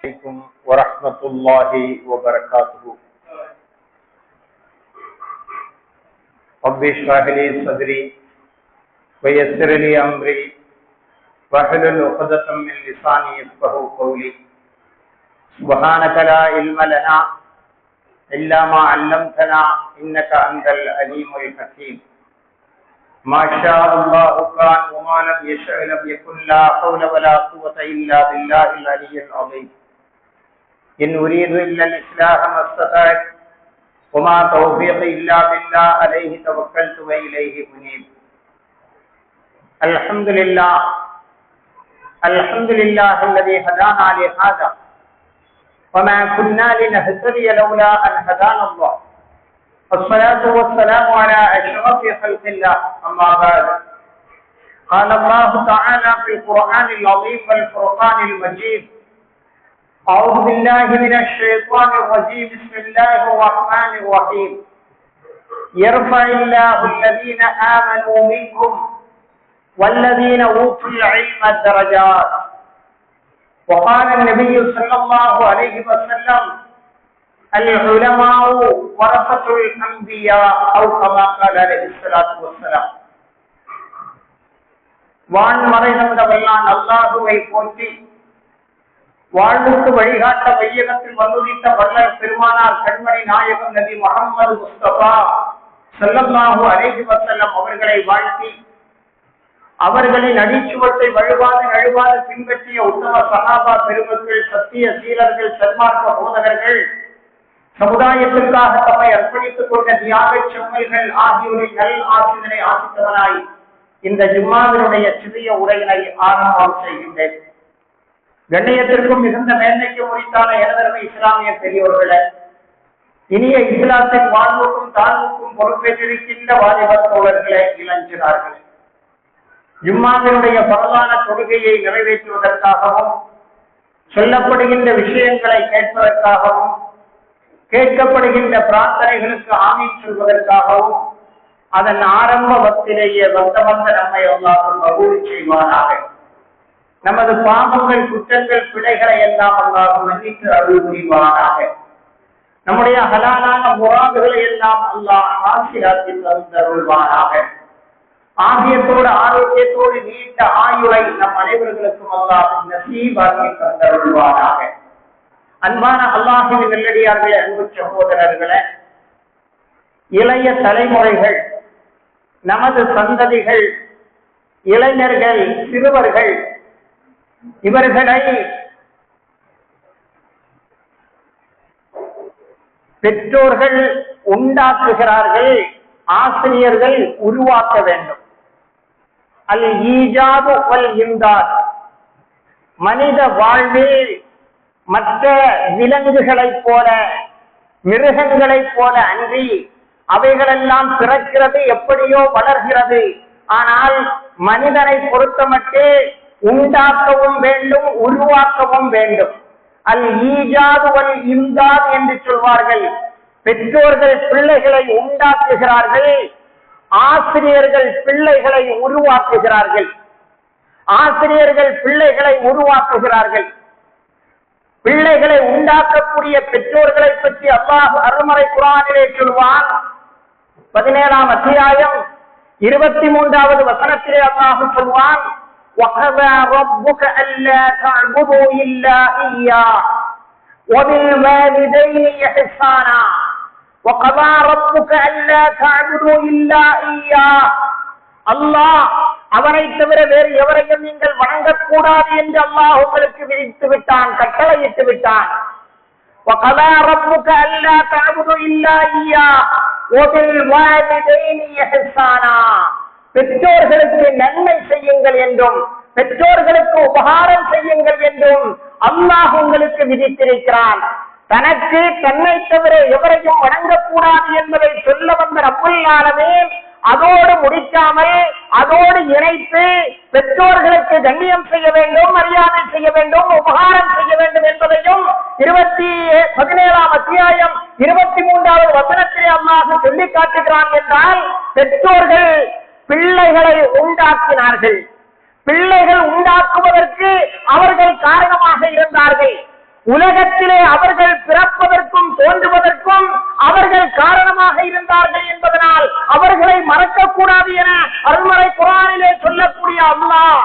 عليكم ورحمة الله وبركاته. رب اشرح لي صدري ويسر لي أمري واحلل عقدة من لساني يفقهوا قولي. سبحانك لا علم لنا إلا ما علمتنا إنك أنت العليم الحكيم. ما شاء الله كان وما لم يشأ لم يكن. لا حول ولا قوة إلا بالله العلي العظيم. إن أريد إلا الإصلاح ما استطعت وما توفيقي إلا بالله عليه توكلت وإليه أنيب. الحمد لله الذي هدانا لهذا وما كنا لنهتدي لولا أن هدانا الله. الصلاة والسلام على أشرف خلق الله. أما بعد، قال الله تعالى في القرآن العظيم والفرقان المجيد: أعوذ بالله من الشيطان الرجيم. بسم الله الرحمن الرحيم. يرفع الله الذين آمنوا منكم والذين أوتوا العلم درجات. وقال النبي صلى الله عليه وسلم: العلماء ورثة الأنبياء أو كما قال عليه الصلاة والسلام. வான்மறை நமது வல்லான் அல்லாஹுவை போற்றி வாழ்வுக்கு வழிகாட்ட வையகத்தில் வந்துதித்த வல்லர் பெருமானார் கண்மணி நாயகம் நபி முஹம்மது முஸ்தபா ஸல்லல்லாஹு அலைஹி வஸல்லம் அவர்களை வாழ்த்தி அவர்களின் அடிச்சுவட்டை வழுவாது பின்பற்றிய உத்தம சஹாபா பெருமக்கள், சத்திய சீலர்கள், சன்மார்க்க போதகர்கள், சமுதாயத்திற்காக தம்மை அர்ப்பணித்துக் கொண்ட தியாக செம்மல்கள் ஆகியோரின் நல் ஆசிரியனை ஆசித்தவனாய் இந்த ஜும்மாவினுடைய சிறிய உரையினை ஆரம்பம் செய்கின்றேன். கண்ணியத்திற்கும் மிகுந்த மேன்மைக்கு உரித்தான எனதருமை இஸ்லாமிய பெரியோர்களே, இனிய இஸ்லாத்தின் வாழ்வுக்கும் தாழ்வுக்கும் பொறுப்பேற்றிருக்கின்ற வாலிபர் தோழர்களே, இளைஞர்களே, ஜும்மாவினுடைய பரவான தொழுகையை நிறைவேற்றுவதற்காகவும் சொல்லப்படுகின்ற விஷயங்களை கேட்பதற்காகவும் கேட்கப்படுகின்ற பிரார்த்தனைகளுக்கு ஆமீன் சொல்வதற்காகவும் அதன் ஆரம்ப வக்திலேயே வந்த நம்மை அல்லாஹ் கபூல் செய்வானாக. நமது பாவங்கள், குற்றங்கள், பிழைகளை எல்லாம் அல்லாஹ் மன்னித்து அருள் புரிவானாக. நம்முடைய ஹலாலான முராதுகளை எல்லாம் அல்லாஹ் ஆசீர்வாதத்தில் தந்தருள்வானாக. ஆகியத்தோடு ஆரோக்கியத்தோடு நீண்ட ஆயுளை நம் அனைவர்களுக்கும் அல்லாஹ் நசீபாக்கி தந்தருள்வானாக. அன்பான அல்லாஹ்வின் நல்லடியார்களே, அன்பு சகோதரர்களே, இளைய தலைமுறைகள், நமது சந்ததிகள், இளைஞர்கள், சிறுவர்கள், இவர்களை பெற்றோர்கள் உண்டாக்குகிறார்கள், ஆசிரியர்கள் உருவாக்க வேண்டும். அல் ஈஜாது வல் இம்தாத். மனித வாழ்வில் மற்ற விலங்குகளைப் போல, மிருகங்களைப் போல அன்றி அவைகளெல்லாம் பிறக்கிறது, எப்படியோ வளர்கிறது. ஆனால் மனிதனை பொறுத்தமட்டு உண்டாக்கவும் வேண்டும், உருவாக்கவும் வேண்டும். அல் ஈஜாது வல் இம்தாத் என்று சொல்வார்கள். பெற்றோர்கள் பிள்ளைகளை உண்டாக்குகிறார்கள், ஆசிரியர்கள் பிள்ளைகளை உருவாக்குகிறார்கள். ஆசிரியர்கள் பிள்ளைகளை உருவாக்குகிறார்கள். பிள்ளைகளை உண்டாக்கக்கூடிய பெற்றோர்களை பற்றி அல்லாஹ் அருள்மறை குர்ஆனிலே சொல்வான். 17ஆம் அத்தியாயம் 23வது வசனத்திலே அல்லாஹ் சொல்வான்: وَقَضَى رَبُّكَ أَلَّا تَعْبُدُوا إِلَّا إِيَّاهُ وَبِالْوَالِدَيْنِ إِحْسَانًا وَقَضَى رَبُّكَ أَلَّا تَعْبُدُوا إِلَّا إِيَّاهُ. அல்லாஹ் அவரை தவிர வேறு எவரையும் நீங்கள் வணங்கக்கூடாது என்று அல்லாஹ் உங்களுக்கு விதித்து விட்டான், கட்டளையிட்டு விட்டான். وَقَضَى رَبُّكَ أَلَّا تَعْبُدُوا إِلَّا إِيَّاهُ وَبِالْوَالِدَيْنِ إِحْسَانًا. பெற்றோர்களுக்கு நன்மை செய்யுங்கள் என்றும் பெற்றோர்களுக்கு உபகாரம் செய்யுங்கள் என்றும் அல்லாஹ் உங்களுக்கு விதித்திருக்கிறான். தனக்கு தன்னை தவிர எவரையும் வணங்கக்கூடாது என்பதை சொல்ல வந்த ரப்புல் ஆலமீன் அதோடு முடிக்காமல் அதோடு இணைத்து பெற்றோர்களுக்கு கண்ணியம் செய்ய வேண்டும், மரியாதை செய்ய வேண்டும், உபகாரம் செய்ய வேண்டும் என்பதையும் 17ஆம் அத்தியாயம் 23வது வசனத்திலே அல்லாஹ் சொல்லி காட்டுகிறான். என்றால் பெற்றோர்கள் பிள்ளைகளை உண்டாக்கினார்கள். பிள்ளைகள் உண்டாக்குவதற்கு அவர்கள் காரணமாக இருந்தார்கள். உலகத்திலே அவர்கள் பிறப்பதற்கும் தோன்றுவதற்கும் அவர்கள் காரணமாக இருந்தார்கள் என்பதனால் அவர்களை மறக்கக்கூடாது என அருள்மறை குர்ஆனிலே சொல்லக்கூடிய அல்லாஹ்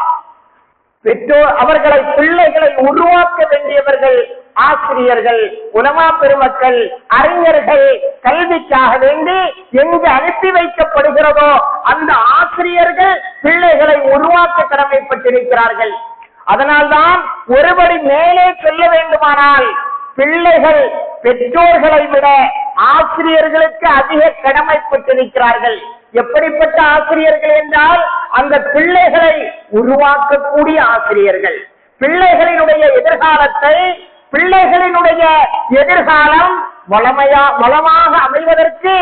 பெற்றோர் அவர்களை பிள்ளைகளை உருவாக்க வேண்டியவர்கள் ஆசிரியர்கள், உலமா பெருமக்கள், அறிஞர்கள். கல்விக்காக வேண்டி எங்கு அனுப்பி வைக்கப்படுகிறதோ அந்த ஆசிரியர்கள் பிள்ளைகளை உருவாக்க கடமைப்பட்டிருக்கிறார்கள். அதனால்தான் ஒருபடி மேலே சொல்ல வேண்டுமானால் பிள்ளைகள் பெற்றோர்களை விட ஆசிரியர்களுக்கு அதிக கடமைப்பட்டிருக்கிறார்கள். எப்படிப்பட்ட ஆசிரியர்கள் என்றால் அந்த பிள்ளைகளை உருவாக்கக்கூடிய ஆசிரியர்கள். பிள்ளைகளினுடைய எதிர்காலத்தை, பிள்ளைகளினுடைய எதிர்காலம் வளமாக அமைவதற்கு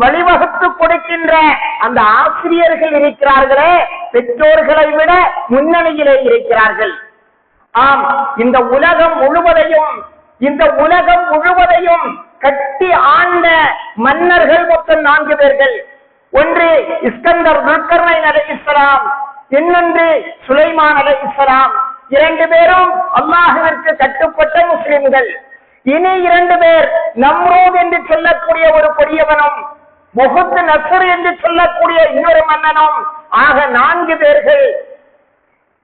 வழிவகுத்து கொடுக்கின்ற அந்த ஆசிரியர்கள் இருக்கிறார்களே, பெற்றோர்களை விட முன்னணியிலே இருக்கிறார்கள். ஆம், இந்த உலகம் முழுவதையும் கட்டி ஆண்ட மன்னர்கள் மொத்தம் 4 பேர்கள். ஒன்று இஸ்கந்தர் துல்கர்னைன் அலைஹிஸ்ஸலாம், இன்னொன்று சுலைமான் அலைஹிஸ்ஸலாம். 2 பேரும் அல்லாஹ்விற்கு கட்டுப்பட்ட முஸ்லிம்கள். இனி 2 பேர் நம்ரூத் என்று சொல்லக்கூடிய ஒரு கொடியவனும், முஹத் நஸ்ர் என்று சொல்லக்கூடிய இன்னொரு மன்னனும். ஆக 4 பேர்கள்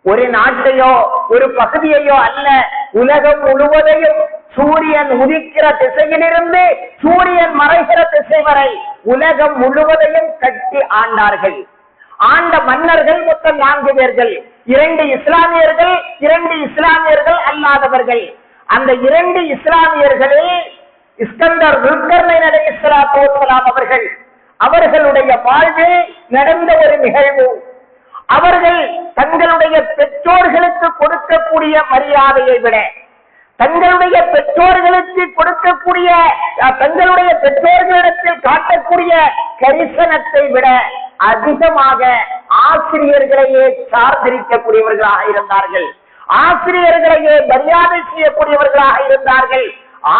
ஒரு நாட்டையோ ஒரு பகுதியையோ அல்ல, உலகம் முழுவதையும் சூரியன் உதிக்கிற திசையிலிருந்து சூரியன் மறைகிற திசை வரை உலகம் முழுவதையும் கட்டி ஆண்டார்கள். ஆண்ட மன்னர்கள் மொத்தம் 4 பேர்கள். 2 இஸ்லாமியர்கள், 2 இஸ்லாமியர்கள் அல்லாதவர்கள். அந்த 2 இஸ்லாமியர்களில் இஸ்கந்தர் துல்கர்னைன் அலைஹிஸ்ஸலாத்து வஸ்ஸலாம் அவர்களுடைய வாழ்வில் நடந்த ஒரு நிகழ்வு. அவர்கள் தங்களுடைய பெற்றோர்களுக்கு கொடுக்கக்கூடிய மரியாதையை விட, தங்களுடைய பெற்றோர்களுக்கு கொடுக்கக்கூடிய, தங்களுடைய பெற்றோர்களிடத்தில் காட்டக்கூடிய கரிசனத்தை விட அதிகமாக ஆசிரியர்களையே சார்ந்திருக்கக்கூடியவர்களாக இருந்தார்கள். ஆசிரியர்களையே மரியாதை செய்யக்கூடியவர்களாக இருந்தார்கள்.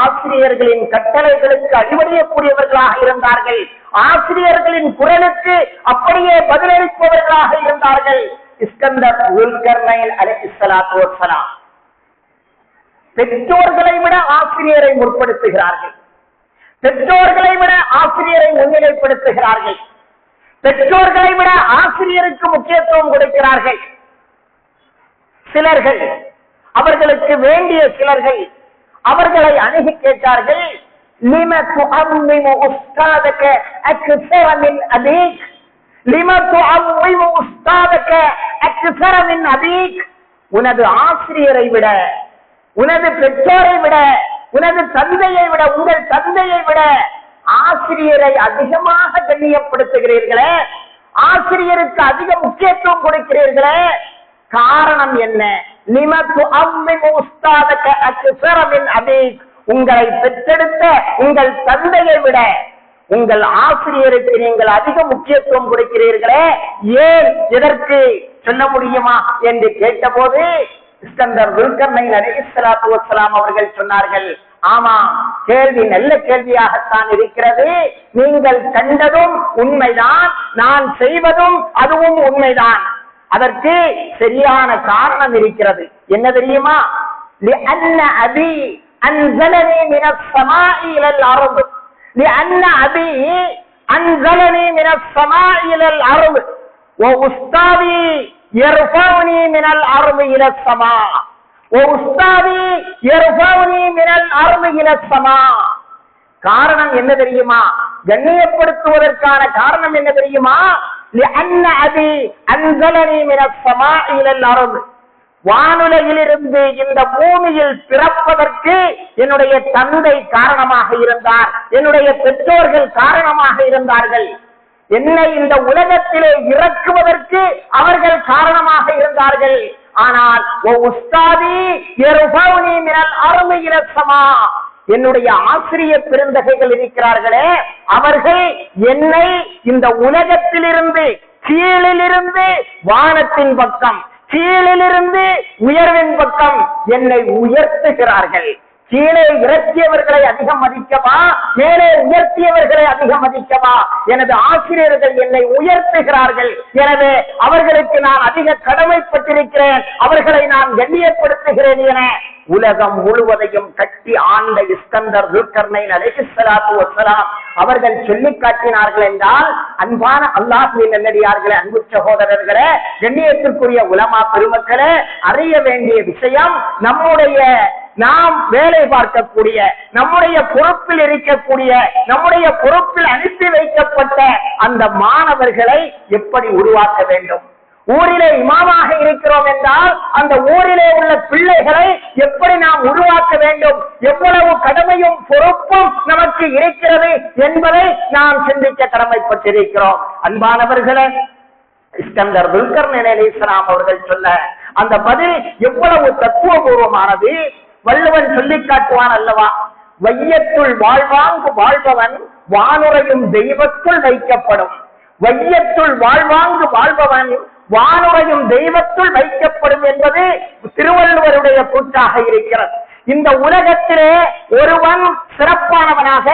ஆசிரியர்களின் கட்டளைகளுக்கு அடிபணியக்கூடியவர்களாக இருந்தார்கள். ஆசிரியர்களின் குரலுக்கு அப்படியே பதிலளிப்பவர்களாக இருந்தார்கள். இஸ்கந்தர் துல்கர்னைன் அலைஹிஸ்ஸலாத்து வஸ்ஸலாம் பெற்றோர்களை விட ஆசிரியரை முற்படுத்துகிறார்கள். பெற்றோர்களை விட ஆசிரியரை முன்னிலைப்படுத்துகிறார்கள். பெற்றோர்களை விட ஆசிரியருக்கு முக்கியத்துவம் கொடுக்கிறார்கள். சிலர்கள், அவர்களுக்கு வேண்டிய சிலர்கள் அவர்களை அணுகி கேட்டார்கள், லிம துஅம்மிமு உஸ்தாதக அக்ஸர மின் அபீக், லிம துஅம்மிமு உஸ்தாதக அக்ஸர மின் அபீக். உனது ஆசிரியரை விட, உனது பெற்றோரை விட, உனது தந்தையை விட, உங்கள் தந்தையை விட ஆசிரியரை அதிகமாக கண்ணியப்படுத்துகிறீர்களே, ஆசிரியருக்கு அதிக முக்கியத்துவம் கொடுக்கிறீர்களே, காரணம் என்ன? உங்களை பெற்றெடுத்த உங்கள் தந்தையை விட உங்கள் ஆசிரியருக்கு நீங்கள் அதிக முக்கியத்துவம் கொடுக்கிறீர்களே, ஏன், எதற்கு சொல்ல முடியுமா என்று கேட்டபோது இஸ்கந்தர் துல்கர்னைன் அலைஹிஸ்ஸலாத்து வஸ்ஸலாம் அவர்கள் சொன்னார்கள், ஆமா, கேள்வி நல்ல கேள்வியாகத்தான் இருக்கிறது. நீங்கள் கண்டதும் உண்மைதான், நான் செய்வதும் அதுவும் உண்மைதான். அதற்கு சரியான காரணம் இருக்கிறது. என்ன தெரியுமா? لأن أبي أنزلني من السماء إلى الأرض، لأن أبي أنزلني من السماء إلى الأرض وأستاذي يرفعني من الأرض إلى السماء، وأستاذي يرفعني من الأرض إلى السماء. காரணம் என்ன தெரியுமா? கண்ணியப்படுத்துவதற்கான காரணம் என்ன தெரியுமா? لأن أبي أنزلني من السماء إلى الأرض. வானுலகிலிருந்து இந்த பூமியில் பிறப்பதற்கு என்னுடைய தந்தை காரணமாக இருந்தார், என்னுடைய பெற்றோர்கள் காரணமாக இருந்தார்கள். என்னை இந்த உலகத்திலே இறக்குவதற்கு அவர்கள் காரணமாக இருந்தார்கள். ஆனால் என்னுடைய ஆசிரியர் பெருந்தகைகள் இருக்கிறார்களே, அவர்கள் என்னை இந்த உலகத்திலிருந்து, கீழிலிருந்து வானத்தின் பக்கம், கீழிலிருந்து உயர்வின் பக்கம் என்னை உயர்த்துகிறார்கள். கீழே இறக்கியவர்களை அதிகம் மதிக்கவா, மேலே உயர்த்தியவர்களை அதிகம் மதிக்கவா? எனது ஆசிரியர்கள் என்னை உயர்த்துகிறார்கள், எனவே அவர்களுக்கு நான் அதிக கடமைப்பட்டிருக்கிறேன், அவர்களை நான் கண்ணியப்படுத்துகிறேன் என உலகம் முழுவதையும் கட்டி ஆண்ட இஸ்கந்தர் துல்கர்னைன் அலைஹிஸ்ஸலாத்து வஸ்ஸலாம் அவர்கள் சொல்லி காட்டினார்கள் என்றால், அன்பான அல்லாஹ்வின் நல்லடியார்களே, அன்பு சகோதரர்களே, கண்ணியத்திற்குரிய உலமா பெருமக்களே, அறிய வேண்டிய விஷயம், நாம் வேலை பார்க்கக்கூடிய, நம்முடைய பொறுப்பில் இருக்கக்கூடிய, நம்முடைய பொறுப்பில் அனுப்பி வைக்கப்பட்ட அந்த மாணவர்களை எப்படி உருவாக்க வேண்டும்? ஊரிலே இமாமாக இருக்கிறோம் என்றால் அந்த ஊரிலே உள்ள பிள்ளைகளை எப்படி நாம் உருவாக்க வேண்டும்? எவ்வளவு கடமையும் பொறுப்பும் நமக்கு இருக்கிறது என்பதை நாம் சிந்திக்க கடமைப்பட்டிருக்கிறோம். அன்பானவர்களே, இஸ்கந்தர் துல்கர்னைன் அலைஹிஸ்ஸலாம் அவர்கள் சொன்ன அந்த பதில் எவ்வளவு தத்துவபூர்வமானது! வள்ளுவன் சொல்லி காட்டுவான் அல்லவா, வையத்துள் வாழ்வாங்கு வாழ்பவன் வானுரையும் தெய்வத்துள் வைக்கப்படும். வையத்துள் வாழ்வாங்கு வாழ்பவன் வானுரையும் தெய்வத்துள் வைக்கப்படும் என்பது திருவள்ளுவருடைய கூற்றாக இருக்கிறது. இந்த உலகத்திலே ஒருவன் சிறப்பானவனாக,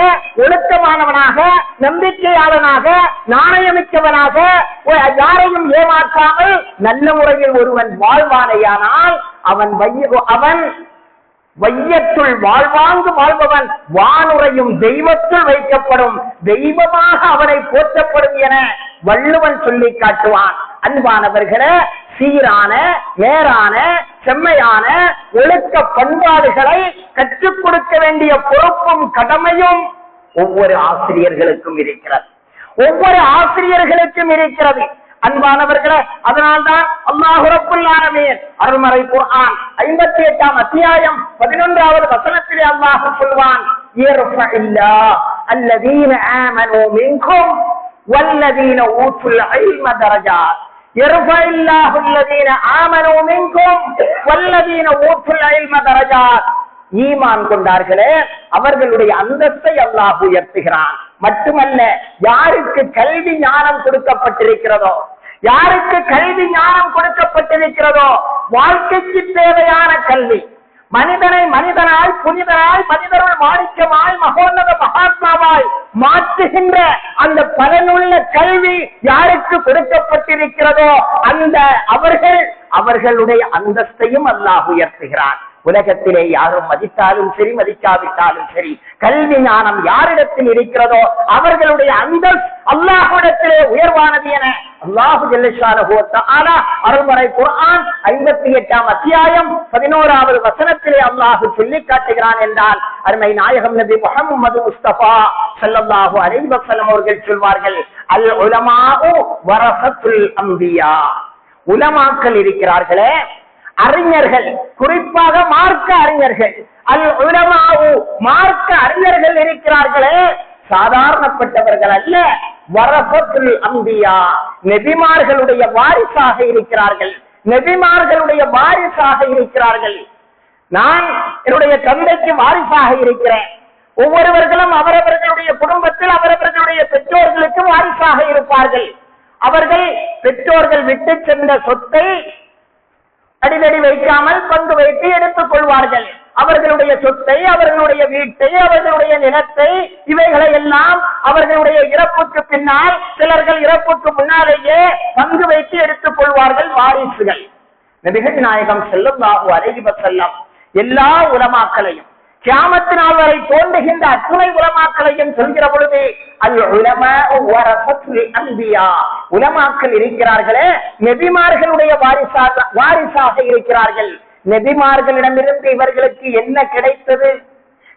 ஒழுக்கமானவனாக, நம்பிக்கையாளனாக, நாணயமிக்கவனாக, யாரையும் ஏமாற்றாமல் நல்ல முறையில் ஒருவன் வாழ்வானையானால் அவன் வையத்துள் வாழ்வாங்கு வாழ்பவன் வானுரையும் தெய்வத்துள் வைக்கப்படும், தெய்வமாக அவனை போற்றப்படும் என வள்ளுவன் சொல்லி காட்டுவான். அன்பானவர்களே, சீரான, நேரான, செம்மையான ஒழுக்க பண்பாடுகளை கற்றுக் கொடுக்க வேண்டிய பொறுப்பும் கடமையும் ஒவ்வொரு ஆசிரியர்களுக்கும் இருக்கிறது. அன்பானவர்களே, அதனால்தான் அல்லாஹ் ரப்புல் ஆலமீன் அருள்மறை குர்ஆன் 58ஆம் அத்தியாயம் 11வது வசனத்திலே அல்லாஹ் சொல்வான், யர்ஃபஇல்லாஹ் அல்லதீன ஆமனூ மின்கும் வல்லதீன ஊத்துல் இல்ம தரஜாத். யர்ஃபஇல்லாஹு அல்லதீன ஆமனூ மின்கும் வல்லதீன ஊத்துல் இல்ம தரஜாத். ஈமான் கொண்டார்களே, அவர்களுடைய அந்தஸ்தை அல்லாஹ் உயர்த்துகிறான். மட்டுமல்ல, யாருக்கு கல்வி ஞானம் கொடுக்கப்பட்டிருக்கிறதோ, வாழ்க்கைக்கு தேவையான கல்வி, மனிதனை மனிதனாய், புனிதனாய், மனிதர்கள் மாணிக்கமாய், மகோன்னத மகாத்மாவாய் மாற்றுகின்ற அந்த பலனுள்ள கல்வி யாருக்கு கொடுக்கப்பட்டிருக்கிறதோ அந்த அவர்களுடைய அந்தஸ்தையும் அல்லாஹ் உயர்த்துகிறான். உலகத்திலே யாரும் மதித்தாலும் சரி, மதிக்காவிட்டாலும் சரி, கல்வி ஞானம் யாரிடத்தில் இருக்கிறதோ அவர்களுடைய அந்தஸ்து அல்லாஹ்விடத்திலே உயர்வானது என அல்லாஹு ஜல்லஷானஹு வ தஆலா அருள்மறை குர்ஆன் 58ஆம் அத்தியாயம் 11வது வசனத்திலே அல்லாஹ் சொல்லி காட்டுகிறான் என்றால், அருமை நாயகம் நபி முஹம்மது முஸ்தபா ஸல்லல்லாஹு அலைஹி வஸல்லம் அவர்கள் சொல்வார்கள், அல் உலமாஉ வரஸத்துல் அம்பியா. உலமாக்கள் இருக்கிறார்களே, அறிஞர்கள், குறிப்பாக மார்க்க அறிஞர்கள், அல் உலமாஉ மார்க்க அறிஞர்கள் இருக்கிறார்களே, சாதாரணப்பட்டவர்கள் அல்ல. வரஸத்துல் அம்பியா, நபிமார்களுடைய வாரிசாக இருக்கிறார்கள். நான் என்னுடைய தந்தைக்கு வாரிசாக இருக்கிறேன். ஒவ்வொருவர்களும் அவரவர்களுடைய குடும்பத்தில் அவரவர்களுடைய பெற்றோர்களுக்கு வாரிசாக இருப்பார்கள். அவர்கள் பெற்றோர்கள் விட்டு சென்ற சொத்தை அடிதடி வைக்காமல் பங்கு வைத்து எடுத்துக் கொள்வார்கள். அவர்களுடைய சொத்தை, அவர்களுடைய வீட்டை, அவர்களுடைய நிலத்தை, இவைகளை எல்லாம் அவர்களுடைய இறப்புக்கு பின்னால், சிலர்கள் இறப்புக்கு முன்னாலேயே பங்கு வைத்து எடுத்துக் கொள்வார்கள் வாரிசுகள். நபிகள் நாயகம் ஸல்லல்லாஹு அலைஹி வஸல்லம் எல்லா உலமாக்களையும், கியாமத் நாள் வரை தோன்றுகின்ற அத்துணை உலமாக்களையும் சொல்கிற பொழுது, அல் உலமாஉ வரஸத்துல் அன்பியா, உலமாக்கள் இருக்கிறார்களே, நபிமார்களுடைய வாரிசாக இருக்கிறார்கள். நபிமார்களிடமிருந்து இவர்களுக்கு என்ன கிடைத்தது?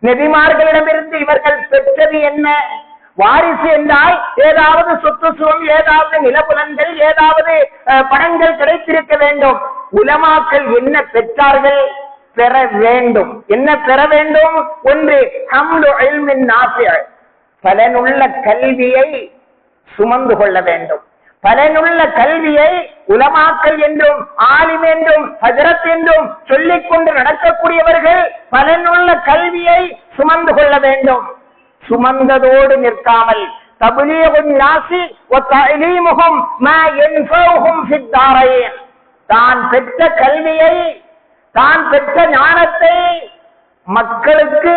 நபிமார்களிடமிருந்து இவர்கள் பெற்றது என்ன? வாரிசு என்றால் ஏதாவது சொத்து சுகம், ஏதாவது நிலப்புலன்கள், ஏதாவது பணங்கள் கிடைத்திருக்க வேண்டும். உலமாக்கள் என்ன பெற்றார்கள்? பெற வேண்டும். என்ன பெற வேண்டும்? ஒன்று, ஹம்லு இல்மின் நாஃபி', பலனுள்ள கல்வியை சுமந்து கொள்ள வேண்டும். பலனுள்ள கல்வியை உலமாக்கள் என்றும், ஆலிம் என்றும், ஹஜரத் என்றும் சொல்லிக் கொண்டு நடக்கக்கூடியவர்கள் பலனுள்ள கல்வியை சுமந்து கொள்ள வேண்டும். சுமந்ததோடு நிற்காமல், தப்லீகுன் நாஸி வ தஅலீமுஹும் மா யன்ஃபஉஹும் ஃபித் தாரைன், தான் பெற்ற கல்வியை, தான் பெற்ற ஞானத்தை மக்களுக்கு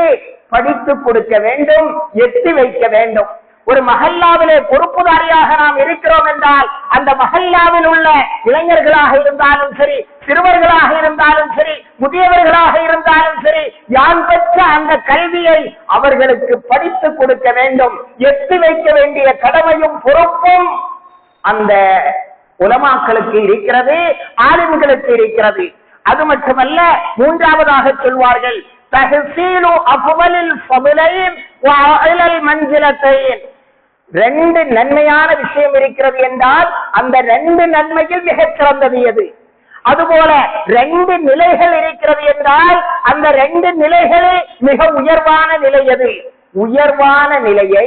படித்து கொடுக்க வேண்டும், எட்டி வைக்க வேண்டும். ஒரு மஹல்லாவிலே பொறுப்புதாரியாக நாம் இருக்கிறோம் என்றால் அந்த மஹல்லாவில் உள்ள இளைஞர்களாக இருந்தாலும் சரி, சிறுவர்களாக இருந்தாலும் சரி, முதியவர்களாக இருந்தாலும் சரி, யான் பெற்ற அந்த கல்வியை அவர்களுக்கு படித்து கொடுக்க வேண்டும், எட்டி வைக்க வேண்டிய கடமையும் பொறுப்பும் அந்த உலமாக்களுக்கு இருக்கிறது, ஆலிம்களுக்கு இருக்கிறது. அது மட்டுமல்ல, மூன்றாவதாக சொல்வார்கள் தஹ்சீலு அஃவலில் ஃபضலைன் வ அலல் மன்சிலத்தைன். ரெண்டு நன்மையான விஷயம் இருக்கிறது என்றால் அந்த ரெண்டு நன்மையில் மிகச் சிறந்தது எது? அதுபோல ரெண்டு நிலைகள் இருக்கிறது என்றால் அந்த ரெண்டு நிலைகளில் மிக உயர்வான நிலை எது? உயர்வான நிலையை,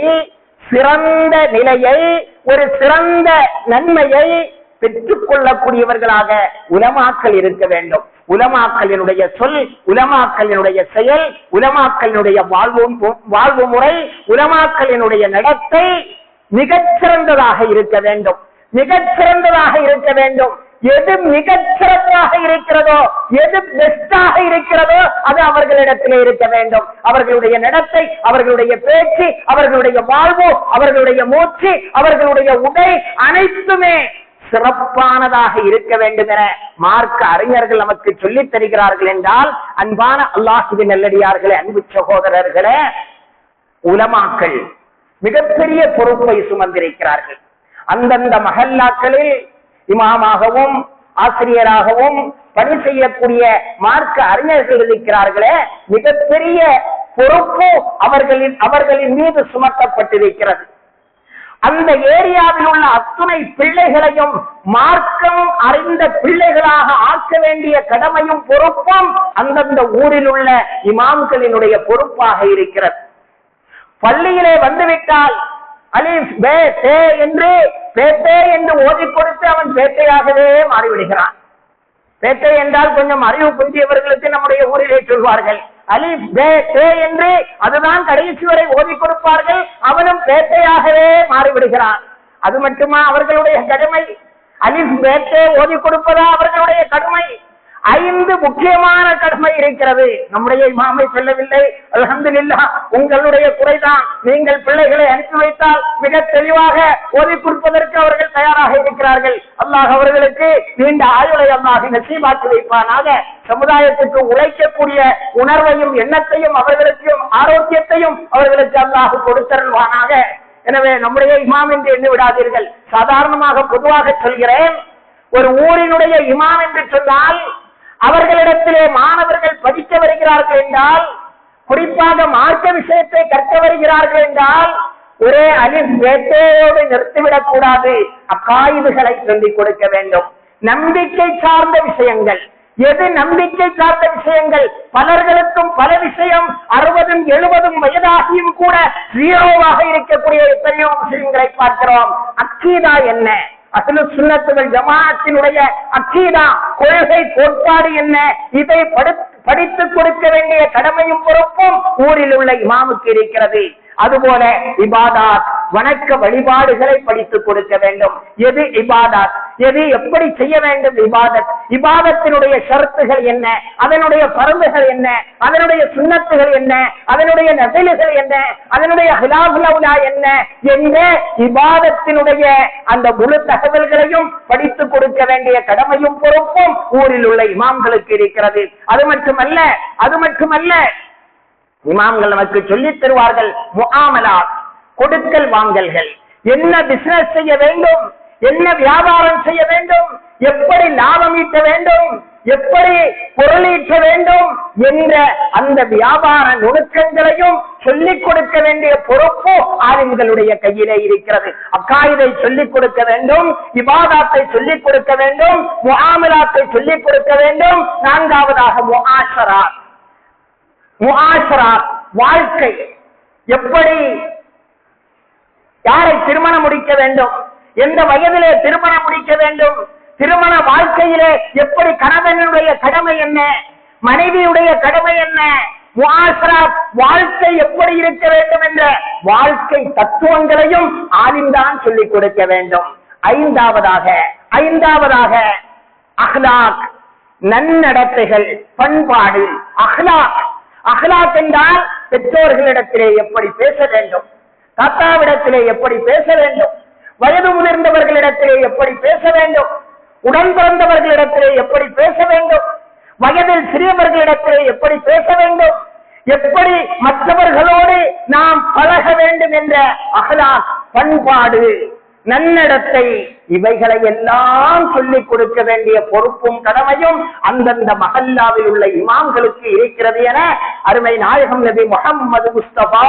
சிறந்த நிலையை, ஒரு சிறந்த நன்மையை பெற்றுக் கொள்ளக்கூடியவர்களாக உலமாக்கள் இருக்க வேண்டும். உலமாக்களினுடைய சொல், உலமாக்களினுடைய செயல், உலமாக்களினுடைய வாழ்வு முறை, உலமாக்களினுடைய நடத்தை மிகச்சிறந்ததாக இருக்க வேண்டும், மிகச்சிறந்ததாக இருக்க வேண்டும். எது மிகச்சிறப்பாக இருக்கிறதோ, எது பெஸ்டாக இருக்கிறதோ அது அவர்களிடத்திலே இருக்க வேண்டும். அவர்களுடைய நடத்தை, அவர்களுடைய பேச்சு, அவர்களுடைய வாழ்வு, அவர்களுடைய மூச்சு, அவர்களுடைய உடை அனைத்துமே சிறப்பானதாக இருக்க வேண்டும் என மார்க்க அறிஞர்கள் நமக்கு சொல்லித் தருகிறார்கள் என்றால், அன்பான அல்லாஹ்வின் நல்லடியார்களே, அன்பு சகோதரர்களே, உலமாக்கள் மிகப்பெரிய பொறுப்பை சுமந்திருக்கிறார்கள். அந்தந்த மஹல்லாக்களில் இமாமாகவும் ஆசிரியராகவும் பணி செய்யக்கூடிய மார்க்க அறிஞர்கள் இருக்கிறார்களே, மிகப்பெரிய பொறுப்பு அவர்களின் மீது சுமத்தப்பட்டிருக்கிறது. அந்த ஏரியாவில் உள்ள அத்துணை பிள்ளைகளையும் மார்க்கம் அறிந்த பிள்ளைகளாக ஆக்க வேண்டிய கடமையும் பொறுப்பும் அந்தந்த ஊரில் உள்ள இமாம்களினுடைய பொறுப்பாக இருக்கிறது. பள்ளியிலே வந்துவிட்டால் அலிஃப் பே தே என்று பேத்தே என்று ஓதி கொடுத்து அவன் பேட்டையாகவே மாறிவிடுகிறான். பேட்டை என்றால் கொஞ்சம் அறிவு குந்தியவர்களுக்கு நம்முடைய ஊரிலே சொல்வார்கள். அலிஃப் பே தே என்று அதுதான் கடைசி வரை ஓதி கொடுப்பார்கள். அவனும் பேட்டையாகவே மாறிவிடுகிறான். அது மட்டுமா அவர்களுடைய கடமை? அலிஃப் பே தே ஓதி கொடுப்பதா அவர்களுடைய கடமை? 5 முக்கியமான கடமை இருக்கிறது. நம்முடைய இமாமை சொல்லவில்லை, அல்ஹம்துலில்லாஹ், உங்களுடைய குறைதான். நீங்கள் பிள்ளைகளை அனுப்பி வைத்தால் மிக தெளிவாக ஓதி கொடுப்பதற்கு அவர்கள் தயாராக இருக்கிறார்கள். அல்லாஹ் அவர்களுக்கு நீண்ட ஆயுளை அல்லாஹ் நசீபாக்கி வைப்பானாக. சமுதாயத்துக்கு உழைக்கக்கூடிய உணர்வையும் எண்ணத்தையும் அவர்களுக்கும் ஆரோக்கியத்தையும் அவர்களுக்கு அல்லாஹ் கொடுத்தருள்வானாக. எனவே நம்முடைய இமாம் என்று எண்ணி விடாதீர்கள். சாதாரணமாக பொதுவாக சொல்கிறேன், ஒரு ஊரினுடைய இமாம் என்று சொன்னால் அவர்களிடத்திலே மாணவர்கள் படிக்க வருகிறார்கள் என்றால், குறிப்பாக மார்க்க விஷயத்தை கற்க வருகிறார்கள் என்றால் ஒரே அலிஃப் பேட்டேயோடு நிறுத்திவிடக் கூடாது. அக்காயிதுகளை சொல்லிக் கொடுக்க வேண்டும். நம்பிக்கை சார்ந்த விஷயங்கள், எது நம்பிக்கை சார்ந்த விஷயங்கள்? பலர்களுக்கும் பல விஷயம் 60 70 வயதாகியும் கூட 0வாக இருக்கக்கூடிய எத்தனையோ விஷயங்களை பார்க்கிறோம். அக்கீதா என்ன? அஹ்லு சுன்னத் வல் ஜமாஅத்தினுடைய அக்கீதா, கொள்கை கோட்பாடு என்ன? இதை படித்துக் கொடுக்க வேண்டிய கடமையும் பொறுப்பும் ஊரில் உள்ள இமாமுக்கு இருக்கிறது. அதுபோல இபாதாத், வணக்க வழிபாடுகளை படித்துக் கொடுக்க வேண்டும். எது இபாதாத், எது எப்படி செய்ய வேண்டும்? இபாதத், இபாதத்தினுடைய ஷரத்துகள் என்ன, அதனுடைய பரந்துகள் என்ன, அதனுடைய சுன்னத்துகள் என்ன, அதனுடைய நஃபில்கள் என்ன, அதனுடைய ஹிலாஃபுல் அவுலா என்ன என்ற இபாதத்தினுடைய அந்த முழு தகவல்களையும் படித்துக் கொடுக்க வேண்டிய கடமையும் பொறுப்பும் ஊரில் உள்ள இமாம்களுக்கு இருக்கிறது. அது மட்டுமல்ல இமாம்கள் நமக்கு சொல்லித் தருவார்கள் முஆமலாத், கொடுக்கல் வாங்கல்கள். என்ன பிசினஸ் செய்ய வேண்டும், என்ன வியாபாரம் செய்ய வேண்டும், எப்படி லாபம் ஈட்ட வேண்டும், எப்படி பொருளீட்ட வேண்டும் என்ற அந்த வியாபார நுணுக்கங்களையும் சொல்லிக் கொடுக்க வேண்டிய பொறுப்பு ஆலிம்களுடைய கையிலே இருக்கிறது. அக்காயிதை சொல்லிக் கொடுக்க வேண்டும், இபாதாத்தை சொல்லிக் கொடுக்க வேண்டும், முஆமலாத்தை சொல்லிக் கொடுக்க வேண்டும். 4வதாக முஆஷராத், முஆஷராத் வாழ்க்கை, எப்படி யாரை திருமணம் முடிக்க வேண்டும், எந்த வயதிலே திருமணம் முடிக்க வேண்டும், திருமண வாழ்க்கையிலே எப்படி கணவனுடைய கடமை என்ன, மனைவியுடைய கடமை என்ன, முஆஷராத் வாழ்க்கை எப்படி இருக்க வேண்டும் என்ற வாழ்க்கை தத்துவங்களையும் ஆலிம்தான் சொல்லிக் கொடுக்க வேண்டும். 5வதாக அஹ்லாக், நன்னடத்தைகள், பண்பாடு. அஹ்லாக், அஹ்லாக் என்றால் பெற்றோர்களிடத்திலே எப்படி பேச வேண்டும், தாத்தாவிடத்திலே எப்படி பேச வேண்டும், வயது முதிர்ந்தவர்களிடத்திலே எப்படி பேச வேண்டும், உடன் பிறந்தவர்களிடத்திலே எப்படி பேச வேண்டும், வயதில் சிறியவர்களிடத்திலே எப்படி பேச வேண்டும், எப்படி மற்றவர்களோடு நாம் பழக வேண்டும் என்ற அஹ்லாக், பண்பாடு, நன்னடத்தை, இவைகளை எல்லாம் சொல்லிக் கொடுக்க வேண்டிய பொறுப்பும் கடமையும் அந்தந்த மஹல்லாவில் உள்ள இமாம்களுக்கு இருக்கிறது என அருமை நாயகம் நபி முஹம்மது முஸ்தபா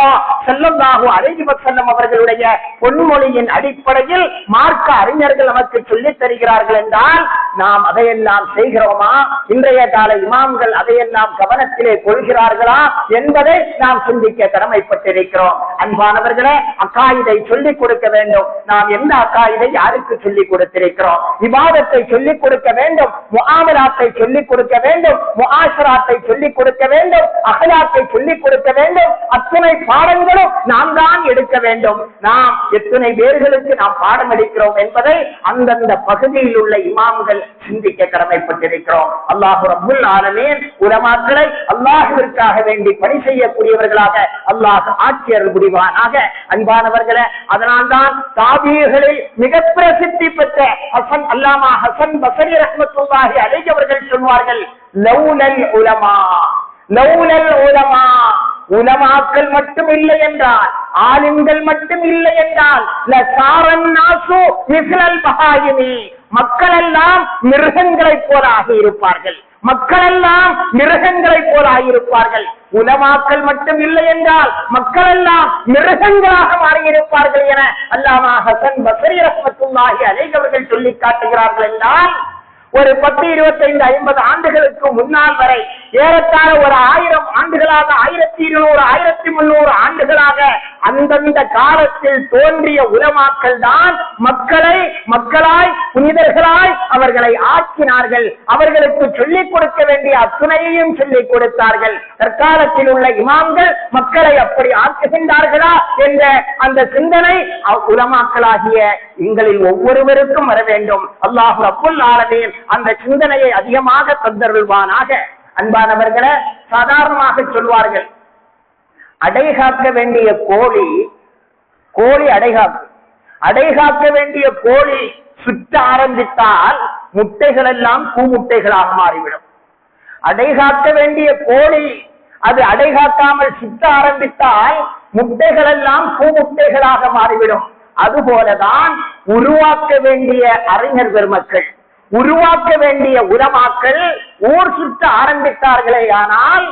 ஸல்லல்லாஹு அலைஹி வஸல்லம் அவர்களுடைய பொன்மொழியின் அடிப்படையில் மார்க்க அறிஞர்கள் நமக்கு சொல்லித் தருகிறார்கள் என்றால் நாம் அதையெல்லாம் செய்கிறோமா? இன்றைய கால இமாம்கள் அதையெல்லாம் கவனத்திலே கொள்கிறார்களா என்பதை நாம் சிந்திக்க கடமைப்பட்டிருக்கிறோம். அன்பானவர்களே, அக்காயிதை சொல்லிக் கொடுக்க வேண்டும். நாம் எந்த அக்காயிதை யாருக்கு சொல்லிக் கொடுத்திருக்கிறோம்? இபாதத்தை சொல்லிக் கொடுக்க வேண்டும், முஆமலாத்தை சொல்லிக் கொடுக்க வேண்டும், முஆஷராத்தை சொல்லிக் கொடுக்க வேண்டும், அஹ்லாக்கை சொல்லிக் கொடுக்க வேண்டும். அத்தனை பாடங்களும் நாம் தான் எடுக்க வேண்டும். நாம் எத்தனை பேர்களுக்கு நாம் பாடம் எடுக்கிறோம் என்பதை அந்தந்த பகுதியில் உள்ள இமாம்கள் சிந்திக்க கடமைப்பட்டிருக்கிறோம். அல்லாஹ் ரப்புல் ஆலமீன் உலமாக்களை அல்லாஹ்விற்காக வேண்டி பணி செய்யக்கூடியவர்களாக அல்லாஹ் ஆட்சியர் புரிவானாக. அன்பானவர்களே, அதனால்தான் தாபீகளில் மிக பிரசித்தி பெற்ற ஹசன் அல்லாமா ஹசன் பஸரி ரஹ்மத்துல்லாஹி அலைஹி அவர்கள் சொல்வார்கள், லௌலல் உலமா, லௌலல் உலமா, உலமாக்கள் மட்டும் இல்லை என்றால், ஆலிம்கள் மட்டும் இல்லை என்றால், லசாரன் நாசு மிஸ்லல் பஹாயிமி, மக்கள் எல்லாம் மிருகங்களைப் போல ஆகியிருப்பார்கள், மக்கள் எல்லாம் மிருகங்களைப் போல ஆகியிருப்பார்கள். உலமாக்கள் மட்டும் இல்லை என்றால் மக்கள் எல்லாம் மிருகங்களாக மாறியிருப்பார்கள் என அல்லாமா ஹசன் பஸரி ரஹ்மத்துல்லாஹி அலைஹி அவர்கள் சொல்லி காட்டுகிறார்கள் என்றால், ஒரு 10, 25, 50 ஆண்டுகளுக்கு முன்னால் வரை ஏறத்தாழ ஒரு 1000 ஆண்டுகளாக, 1200, 1300 ஆண்டுகளாக அந்தந்த காலத்தில் தோன்றிய உலமாக்கள் தான் மக்களை மக்களாய் புனிதர்களாய் அவர்களை ஆக்கினார்கள். அவர்களுக்கு சொல்லிக் கொடுக்க வேண்டிய அத்துணையையும் சொல்லிக் கொடுத்தார்கள். தற்காலத்தில் உள்ள இமாம்கள் மக்களை அப்படி ஆக்குகின்றார்களா என்ற அந்த சிந்தனை உலமாக்களாகிய எங்களில் ஒவ்வொருவருக்கும் வர வேண்டும். அல்லாஹ் ரப்புல் ஆலமீன் அந்த சிந்தனையை அதிகமாக தந்தருள்வானாக. அன்பானவர்களே, சாதாரணமாக சொல்வார்கள், அடைகாக்க வேண்டிய கோழி அடைகாக்க வேண்டிய கோழி சுற்ற ஆரம்பித்தால் முட்டைகள் எல்லாம் பூமுட்டைகளாக மாறிவிடும். அடைகாக்க வேண்டிய கோழி அது அடைகாக்காமல் சுற்ற ஆரம்பித்தால் முட்டைகள் எல்லாம் பூமுட்டைகளாக மாறிவிடும். அதுபோலதான் உருவாக்க வேண்டிய அறிஞர் பெருமக்கள், உருவாக்க வேண்டிய உலமாக்கள் ஊர் சுற்ற ஆரம்பித்தார்களே ஆனால்,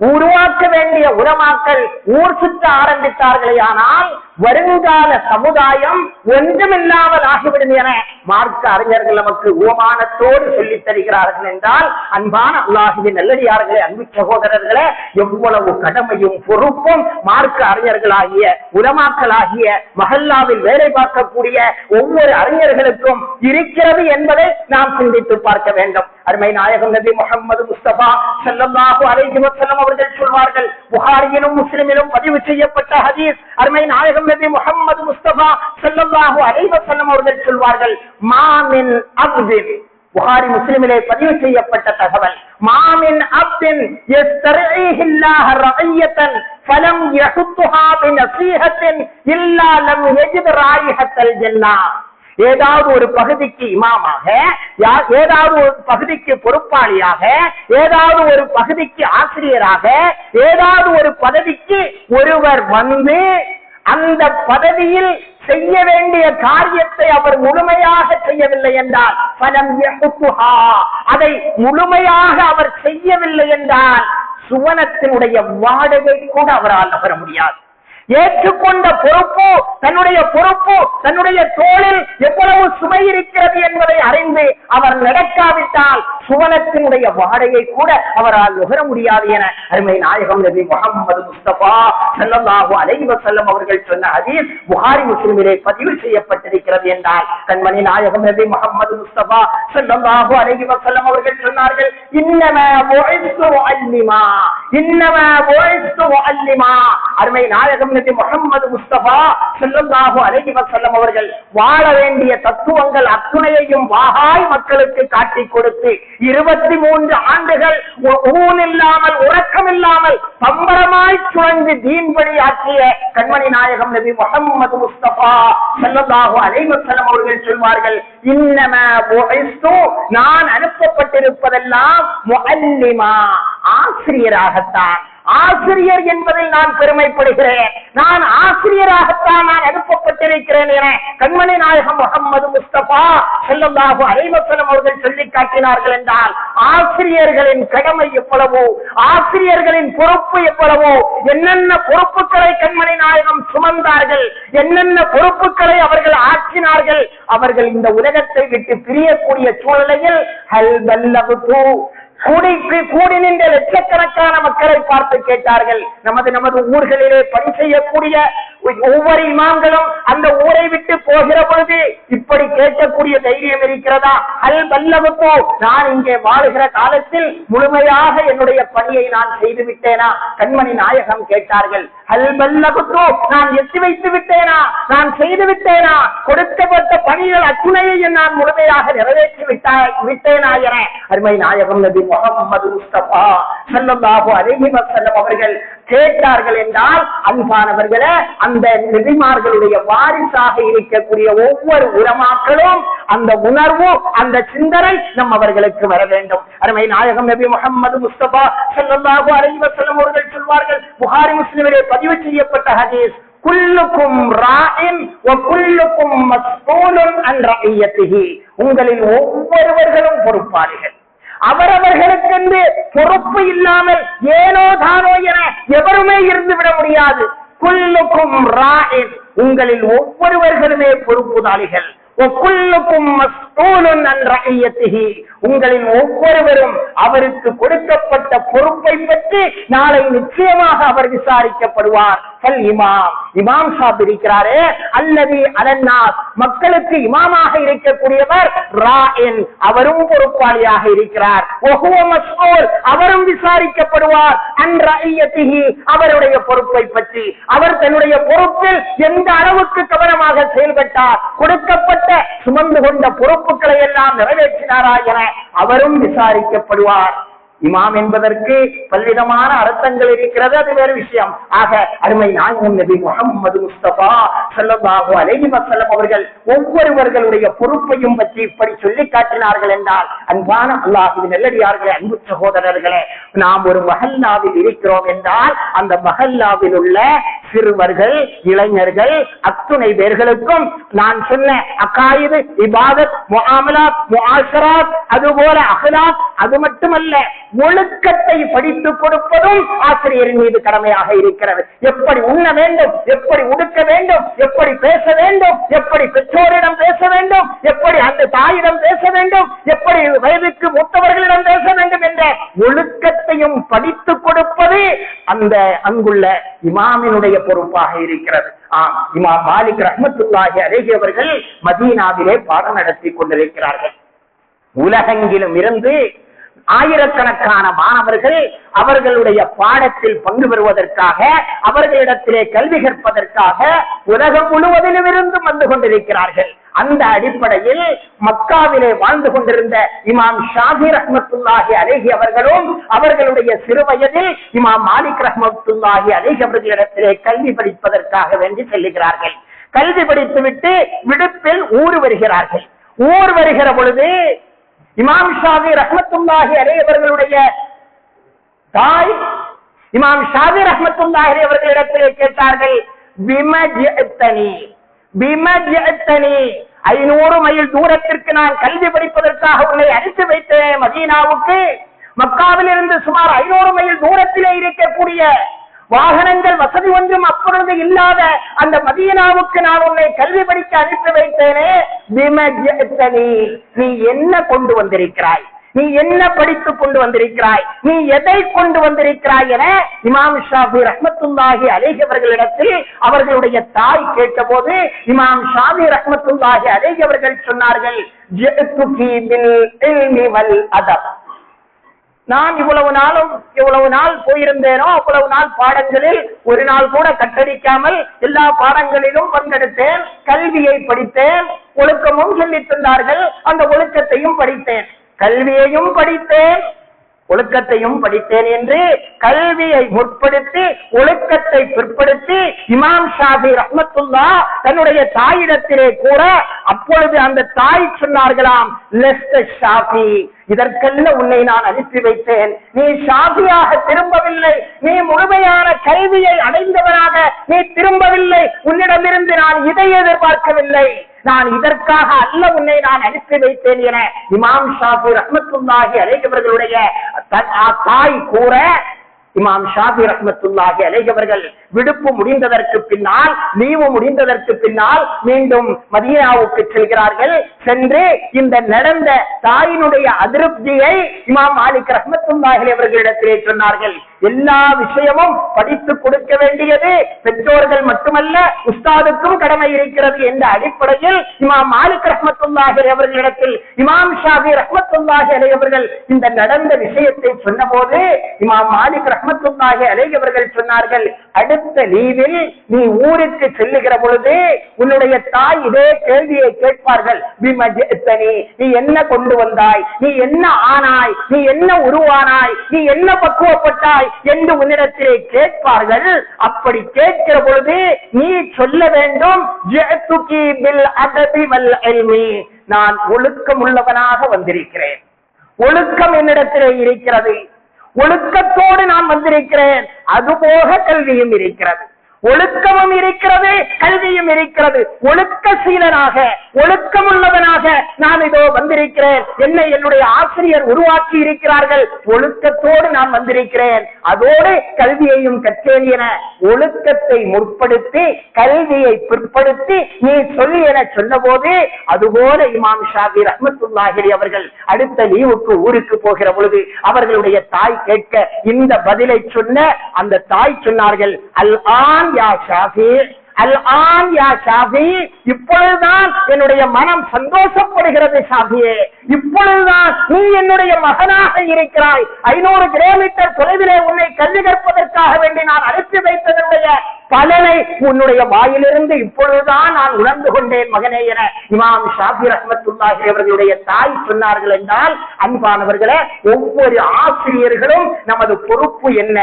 உருவாக்க வேண்டிய உலமாக்கள் ஊர் சுற்ற ஆரம்பித்தார்களே ஆனால் வருங்கால சமுதாயம் ஒன்றுமில்லாமல் ஆகிவிடும் என மார்க்க அறிஞர்கள் நமக்கு உவமானத்தோடு சொல்லித் தருகிறார்கள் என்றால், அன்பான அல்லாஹ்வின் நல்லடியார்களே, அன்பு சகோதரர்களே, எவ்வளவு கடமையும் பொறுப்பும் மார்க்க அறிஞர்களாகிய உலமாக்களாகிய மஹல்லாவில் வேலை பார்க்கக்கூடிய ஒவ்வொரு அறிஞர்களுக்கும் இருக்கிறது என்பதை நாம் சிந்தித்து பார்க்க வேண்டும். அருமை நாயகம் நபி முஹம்மது முஸ்தபா ஸல்லல்லாஹு அலைஹி வஸல்லம் அவர்கள் சொல்வார்கள், புகாரியிலும் முஸ்லிமிலும் பதிவு செய்யப்பட்ட ஹதீஸ், அருமை நாயகம் நபி முஹம்மது முஸ்தபா ஸல்லல்லாஹு அலைஹி வஸல்லம் அவர்கள் சொல்வார்கள், மாமின் அப்தின், புகாரி முஸ்லிமிலே பதிவு செய்யப்பட்ட தகவல், மாமின் அப்தின் யஸ்தரீஹில்லாஹ ரஅய்யத்தன் ஃபலம் யஹுத்துஹா பினஸீஹத்தின் இல்லா லம் யஜித் ராயிஹத்தல் ஜன்னah. ஏதாவது ஒரு பகுதிக்கு இமாமாக, ஏதாவது ஒரு பகுதிக்கு பொறுப்பாளியாக, ஏதாவது ஒரு பகுதிக்கு ஆசிரியராக, ஏதாவது ஒரு பதவிக்கு ஒருவர் வந்து அந்த பதவியில் செய்ய வேண்டிய காரியத்தை அவர் முழுமையாக செய்யவில்லை என்றால், ஃபலம் யஹுத்துஹா, அதை முழுமையாக அவர் செய்யவில்லை என்றால் சுவனத்தினுடைய வாடகை கூட அவரால் நகர முடியாது. ஏற்றுக்கொண்ட பொறுப்பு, தன்னுடைய தோளில் எவ்வளவு சுமை இருக்கிறது என்பதை அறிந்து அவர் நடக்காவிட்டால் சுவனத்தினுடைய வாடகை கூட அவரால் நுகர முடியாது என அருமை நாயகம் நபி முஹம்மது முஸ்தபா ஸல்லல்லாஹு அலைஹி வஸல்லம் அவர்கள் சொன்ன ஹதீஸ் புகாரி முஸ்லிமிலே பதிவு செய்யப்பட்டிருக்கிறது என்றால், கண்மணி நாயகம் நபி முஹம்மது முஸ்தபா ஸல்லல்லாஹு அலைஹி வஸல்லம் அவர்கள் சொன்னார்கள், இன்னமா புஇஸ்து முஅல்லிமா, இன்னமா புஇஸ்து முஅல்லிமா. அருமை நாயகம் நபி முஹம்மது முஸ்தபா ஸல்லல்லாஹு அலைஹி வஸல்லம் அவர்கள் வாழ வேண்டிய தத்துவங்கள் அத்துணையையும் வாகாய் மக்களுக்கு காட்டிக் கொடுத்து 23 ஆண்டுகள் ஊன் இல்லாமல் உறக்கம் இல்லாமல் பம்பரமாய் சுழந்து தீன்படி ஆற்றிய கண்மணி நாயகம் நபி முஹம்மது முஸ்தபா ஸல்லல்லாஹு அலைஹி வஸல்லம் அவர்கள் சொல்வார்கள், இன்னமா புஇஸ்து, நான் அனுப்பப்பட்டிருப்பதெல்லாம் முஅல்லிமா, ஆசிரியராகத்தான். ஆசிரியர் என்பதில் நான் பெருமைப்படுகிறேன். நான் ஆசிரியராகத்தான் நான் அனுப்பப்பட்டிருக்கிறேன் என கண்மணி நாயகம் முஹம்மது முஸ்தபா ஸல்லல்லாஹு அலைஹி வஸல்லம் அவர்கள் சொல்லி காட்டினார்கள் என்றால் ஆசிரியர்களின் கடமை எவ்வளவோ, ஆசிரியர்களின் பொறுப்பு எவ்வளவோ, என்னென்ன பொறுப்புகளை கண்மணி நாயகம் சுமந்தார்கள், என்னென்ன பொறுப்புகளை அவர்கள் ஆற்றினார்கள். அவர்கள் இந்த உலகத்தை விட்டு பிரியக்கூடிய சூழ்நிலையில் ஹல் பல்லகுது, கூடி நின்ற லட்சக்கணக்கான மக்களை பார்த்து கேட்டார்கள். நமது ஊர்களிலே பணி செய்யக்கூடிய ஒவ்வொரு இமாம்களும் அந்த ஊரை விட்டு போகிற பொழுது இப்படி கேட்கக்கூடிய தைரியம் இருக்கிறதா? அல் பல்லகுத்தோ, நான் இங்கே வாழுகிற காலத்தில் முழுமையாக என்னுடைய பணியை நான் செய்து விட்டேனா? கண்மணி நாயகம் கேட்டார்கள். அல் பல்லகுத்தோ, நான் எட்டி வைத்து விட்டேனா? நான் செய்து விட்டேனா? கொடுக்கப்பட்ட பணிகள் அத்துணையை நான் முழுமையாக நிறைவேற்றி விட்டேனா என அருமை நாயகம் நபி முஹம்மது முஸ்தபா ஸல்லல்லாஹு அலைஹி வஸல்லம் அவர்கள் கேட்டார்கள் என்றால், அன்பானவர்களே, அந்த நபிமார்களுடைய வாரிசாக இருக்கக்கூடிய ஒவ்வொரு உலமாக்களும் அந்த உணர்வு, அந்த சிந்தனை நம் அவர்களுக்கு வர வேண்டும். அருமை நாயகம் நபி முஹம்மது முஸ்தபா ஸல்லல்லாஹு அலைஹி வஸல்லம் அவர்கள் சொல்வார்கள், புகாரி முஸ்லிமிலே பதிவு செய்யப்பட்ட ஹதீஸ், குல்லுக்கும் ராஇன் வ குல்லுக்கும் மஸ்ஊலுன் அன் ரஇயத்திஹி, உங்களில் ஒவ்வொருவர்களும் பொறுப்பாளிகள். அவரவர்களுக்கென்று பொறுப்பு இல்லாமல் ஏனோ தானோ என எவருமே இருந்து விட முடியாது. குல்லுக்கும் ராஇன், உங்களில் ஒவ்வொருவர்களுமே பொறுப்புதாளிகள். உங்களின் ஒவ்வொருவரும் அவருக்கு கொடுக்கப்பட்ட பொறுப்பை பற்றி நாளை நிச்சயமாக அவர் விசாரிக்கப்படுவார். இமாம் சாப் இருக்கிறாரே, அல்லது அலன்னாஸ், மக்களுக்கு இமாமாக இருக்கக்கூடியவர் ராஇன், அவரும் பொறுப்பாளியாக இருக்கிறார். அவரும் விசாரிக்கப்படுவார் அன் ரஇயத்திஹி, அவருடைய பொறுப்பை பற்றி. அவர் தன்னுடைய பொறுப்பில் எந்த அளவுக்கு கவனமாக செயல்பட்டார், கொடுக்கப்பட்ட சுமந்து கொண்ட பொறுப்புகளை எல்லாம் நிறைவேற்றினாரா என அவரும் விசாரிக்கப்படுவார். இமாம் என்பதற்கு பல்விதமான அர்த்தங்கள் இருக்கிறது, அது வேறு விஷயம். ஆக அருமை நாயகம் நபி முஹம்மது முஸ்தபா ஸல்லல்லாஹு அலைஹி வஸல்லம் அவர்கள் ஒவ்வொருவர்களுடைய பொறுப்பையும் பற்றி இப்படி சொல்லி காட்டினார்கள் என்றால், அன்பான அல்லாஹ்வின் நல்லடியார்களே, அன்பு சகோதரர்களே, நாம் ஒரு மஹல்லாவில் இருக்கிறோம் என்றால் அந்த மஹல்லாவில் உள்ள சிறுவர்கள், இளைஞர்கள், அத்துணை பேர்களுக்கும் நான் சொன்ன அகாயிது, இபாதத், முஆமலாத், முஆஷராத், அதுபோல அஹ்லாக், அது மட்டுமல்ல ஒழுக்கத்தை படித்துக் கொடுப்பதும் ஆசிரியரின் மீது கடமையாக இருக்கிறது. எப்படி உண்ண வேண்டும், எப்படி உடுக்க வேண்டும், எப்படி பேச வேண்டும், எப்படி பெற்றோரிடம் பேச வேண்டும், எப்படி அந்த தாயிடம் பேச வேண்டும், எப்படி வயதுக்கு மூத்தவர்களிடம் பேச வேண்டும் என்ற ஒழுக்கத்தையும் படித்துக் கொடுப்பது அந்த அங்குள்ள இமாமினுடைய பொறுப்பாக இருக்கிறது. இமாம் மாலிக் ரஹ்மத்துல்லாஹி அலைஹி அவர்கள் மதீனாவிலே பாடம் நடத்தி கொண்டிருக்கிறார்கள். உலகெங்கிலும் இருந்து ஆயிரக்கணக்கான மாணவர்கள் அவர்களுடைய பாடத்தில் பங்கு பெறுவதற்காக, அவர்களிடத்திலே கல்வி கற்பதற்காக உலகம் முழுவதிலும் இருந்து வந்து கொண்டிருக்கிறார்கள். அந்த அடிப்படையில் மக்காவிலே வாழ்ந்து கொண்டிருந்த இமாம் ஷாஃபி ரஹ்மத்துல்லாஹி அலைஹி அவர்களும் அவர்களுடைய சிறு வயதில் இமாம் மாலிக் ரஹ்மத்துல்லாஹி அலைஹி அவர்களிடத்திலே கல்வி படிப்பதற்காக வேண்டி செல்லுகிறார்கள். கல்வி படித்துவிட்டு விடுப்பில் ஊர் வருகிறார்கள். ஊர் வருகிற பொழுது இமாம் ஷாஃபி ரஹ்மத்துல்லாஹி அலைஹி அவர்களுடைய தாய் இமாம் ஷாஃபி ரஹ்மத்துல்லாஹி அலைஹி அவர்களிடத்திலே கேட்டார்கள், பிமஜ்தனி 500 மைல் தூரத்திற்கு நான் கல்வி படிப்பதற்காக உன்னை அனுப்பி வைத்தேன் மதீனாவுக்கு. மக்காவில் இருந்து சுமார் 500 மைல் தூரத்திலே இருக்கக்கூடிய வாகனங்கள் வசதி ஒன்றும் அப்பொழுது இல்லாத அந்த மதீனாவுக்கு நான் உன்னை கல்வி படிக்க அனுப்பி வைத்தேனே, நீ என்ன கொண்டு வந்திருக்கிறாய், நீ என்ன படித்துக் கொண்டு வந்திருக்கிறாய், நீ எதை கொண்டு வந்திருக்கிறாய் என இமாம் ஷாஃபி ரஹ்மத்துல்லாஹி அலைஹி அவர்களிடத்தில் அவர்களுடைய தாய் கேட்டபோது இமாம் ஷாஃபி ரஹ்மத்துல்லாஹி அலைஹி அவர்கள் சொன்னார்கள், நான் இவ்வளவு நாள் போயிருந்தேனோ அவ்வளவு நாள் பாடங்களில் ஒரு நாள் கூட கட்டடிக்காமல் எல்லா பாடங்களிலும் பங்கெடுத்தேன், கல்வியை படித்தேன், ஒழுக்கமும் சொல்லித் தந்தார்கள், அந்த ஒழுக்கத்தையும் படித்தேன். கல்வியையும் படித்தேன் ஒழுக்கத்தையும் படித்தேன் என்று கல்வியை முற்படுத்தி ஒழுக்கத்தை பிற்படுத்தி இமாம் ஷாஃபி ரஹ்மத்துல்லாஹ் தன்னுடைய தாயிடத்திலே கூட அப்பொழுது அந்த தாய் சொன்னார்களாம், ஷாஃபி, இதற்கல்ல உன்னை நான் அனுப்பி வைத்தேன். நீ ஷாஃபியாக திரும்பவில்லை, நீ முழுமையான கல்வியை அடைந்தவனாக நீ திரும்பவில்லை, உன்னிடமிருந்து நான் இதை எதிர்பார்க்கவில்லை, நான் இதற்காக அல்ல உன்னை நான் அனுப்பி வைத்தேன் என இமாம் ஷாஃபி ரஹ்மத்துல்லாஹி அலைஹி அவர்களுடைய தாய் கூற, இமாம் ஷாஃபி ரஹ்மத்துல்லாஹி அலைஹி அவர்கள் விடுப்பு முடிந்ததற்கு பின்னால், லீவு முடிந்ததற்கு பின்னால் மீண்டும் மதீனாவுக்கு செல்கிறார்கள். சென்று இந்த நடந்த தாயினுடைய அதிருப்தியை இமாம் மாலிக் ரஹ்மத்துல்லாஹி அவர்களிடத்திலே சொன்னார்கள். எல்லா விஷயமும் படித்து கொடுக்க வேண்டியது பெற்றோர்கள் மட்டுமல்ல, உஸ்தாதுக்கும் கடமை இருக்கிறது என்ற அடிப்படையில் இமாம் மாலிக் ரஹ்மத்துல்லாஹி அவர்களிடத்தில் இமாம் ஷாஃபி ரஹ்மத்துல்லாஹி அலைஹி அவர்கள் இந்த நடந்த விஷயத்தை சொன்னபோது இமாம் மாலிக் ரஹ்மத்துல்லாஹி அலைஹி அவர்கள் சொன்னார்கள், அடுத்த லீவில் நீ ஊருக்கு செல்லுகிற பொழுது உன்னுடைய தாய் இதே கேள்வியை கேட்பார்கள், நீ என்ன கொண்டு வந்தாய், நீ என்ன ஆனாய், நீ என்ன உருவானாய், நீ என்ன பக்குவப்பட்டாய் என்று உன்னிடத்திலே கேட்பார்கள். அப்படி கேட்கிற பொழுது நீ சொல்ல வேண்டும், நான் ஒழுக்கம் உள்ளவனாக வந்திருக்கிறேன், ஒழுக்கம் என்னிடத்திலே இருக்கிறது, ஒழுக்கத்தோடு நான் வந்திருக்கிறேன், அதுபோக கல்வியும் இருக்கிறது, ஒழுக்கமும் இருக்கிறது, கல்வியும் இருக்கிறது, ஒழுக்க சீலனாக ஒழுக்கம் உள்ளவனாக நான் இதோ வந்திருக்கிறேன், என்னை என்னுடைய ஆசிரியர் உருவாக்கி இருக்கிறார்கள், ஒழுக்கத்தோடு நான் வந்திருக்கிறேன், அதோடு கல்வியையும் கற்றேன் என ஒழுக்கத்தை முற்படுத்தி கல்வியை பிற்படுத்தி நீ சொல்லி என சொன்ன போது, அதுபோல இமாம் ஷாஃபி ரஹ்மத்துல்லாஹி அவர்கள் அடுத்த லீவுக்கு ஊருக்கு போகிற பொழுது அவர்களுடைய தாய் கேட்க இந்த பதிலை சொன்ன அந்த தாய் சொன்னார்கள், அல் on yeah Shafi, Al on யா ஷாஃபி, இப்பொழுதுதான் என்னுடைய மனம் சந்தோஷப்படுகிறது ஷாஃபியே, இப்பொழுதுதான் நீ என்னுடைய மகனாக இருக்கிறாய், 500 கிலோமீட்டர் தொலைவிலே உன்னை கல்வி கற்பதற்காக வேண்டி நான் அனுப்பி வைத்ததனுடைய பலனை உன்னுடைய வாயிலிருந்து இப்பொழுதுதான் நான் உணர்ந்து கொண்டேன் மகனே என இமாம் ஷாஃபி ரஹ்மத்துல்லாஹி அவர்களுடைய தாய் சொன்னார்கள். என்றால் அன்பானவர்களே, ஒவ்வொரு ஆசிரியர்களும் நமது பொறுப்பு என்ன?